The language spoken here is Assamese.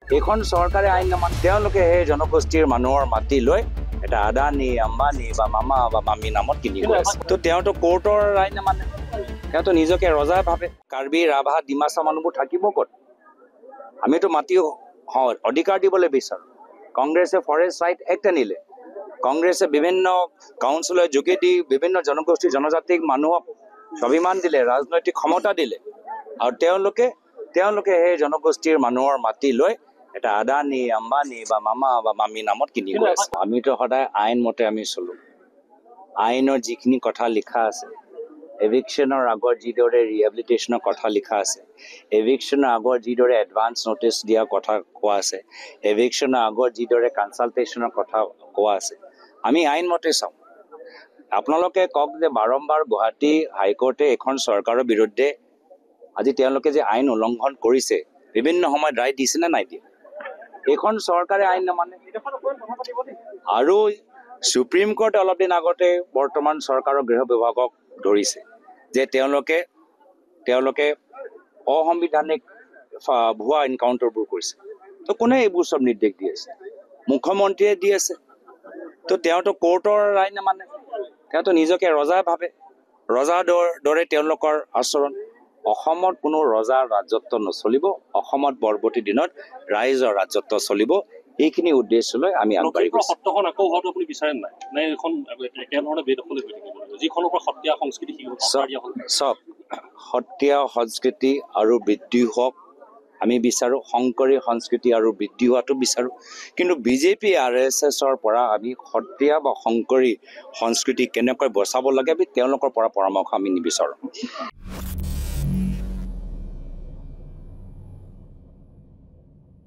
এইখন চৰকাৰে আইন নামানে তেওঁলোকে সেই জনগোষ্ঠীৰ মানুহৰ মাটি লৈ এটা আদানী আম্বানী বা মামা বা মামী নামত কিনি গৈ আছে তো তেওঁতো কোৰ্টৰ আইন নামানে তেওঁতো নিজকে ৰজা ভাবে কাৰ্বি ৰাভা ডিমাচা মানুহবোৰ থাকিব ক'ত আমিতো মাটি অধিকাৰ দিবলৈ বিচাৰোঁ কংগ্ৰেছে ফৰেষ্ট ৰাইট এক্ট আনিলে কংগ্ৰেছে বিভিন্ন কাউন্সিলৰ যোগেদি বিভিন্ন জনগোষ্ঠী জনজাতিক মানুহক স্বাভিমান দিলে ৰাজনৈতিক ক্ষমতা দিলে আৰু তেওঁলোকে সেই জনগোষ্ঠীৰ মানুহৰ মাটি লৈ এটা আদানী আম্বানী বা মামা বা মামী নামত কিনি গৈ আছে আমিতো সদায় আইন মতে আমি চলো আইনৰ যিখিনি কথা লিখা আছে এভিকশ্যনৰ আগত যিদৰে ৰিহেবিলিটেশ্যনৰ কথা লিখা আছে এভিকশ্যনৰ আগত যিদৰে এডভান্স নটিচ দিয়াৰ কথা কোৱা আছে এভিকশ্যনৰ আগত যিদৰে কনচালটেশ্যনৰ কথা কোৱা আছে আমি আইন মতে চাওঁ আপোনালোকে কওক যে বাৰম্বাৰ গুৱাহাটী হাইকোৰ্টে এখন চৰকাৰৰ বিৰুদ্ধে আজি তেওঁলোকে যে আইন উলংঘন কৰিছে বিভিন্ন সময়ত ৰায় দিছে নে নাই দিয়ে এইখন চৰকাৰে আইন নামানে আৰু সুপ্ৰিম কোৰ্টে অলপ দিন আগতে বৰ্তমান চৰকাৰৰ গৃহ বিভাগক ধৰিছে যে তেওঁলোকে অসাংবিধানিক ভুৱা এনকাউণ্টাৰবোৰ কৰিছে তো কোনে এইবোৰ চব নিৰ্দেশ দি আছে মুখ্যমন্ত্ৰীয়ে দি আছে তো তেওঁতো কোৰ্টৰ আইন নামানে তেওঁতো নিজকে ৰজা ভাবে ৰজাৰ দৰে তেওঁলোকৰ আচৰণ অসমত কোনো ৰজাৰ ৰাজত্ব নচলিব অসমত পৰৱৰ্তী দিনত ৰাইজৰ ৰাজত্ব চলিব এইখিনি উদ্দেশ্য লৈ আমি আগবাঢ়ি গৈছোঁ সত্ৰখন আকৌ হোৱাটো আপুনি বিচাৰে নাই নে এখন একেধৰণে বেদখলে হৈ থাকিব যিখনৰ পৰা সত্ৰীয়া সংস্কৃতি চব সত্ৰীয়া সংস্কৃতি আৰু বৃদ্ধি হওক আমি বিচাৰোঁ শংকৰী সংস্কৃতি আৰু বৃদ্ধি হোৱাটো বিচাৰোঁ কিন্তু বিজেপি RSSৰ পৰা আমি সত্ৰীয়া বা শংকৰী সংস্কৃতি কেনেকৈ বচাব লাগে আমি তেওঁলোকৰ পৰা পৰামৰ্শ আমি নিবিচাৰোঁ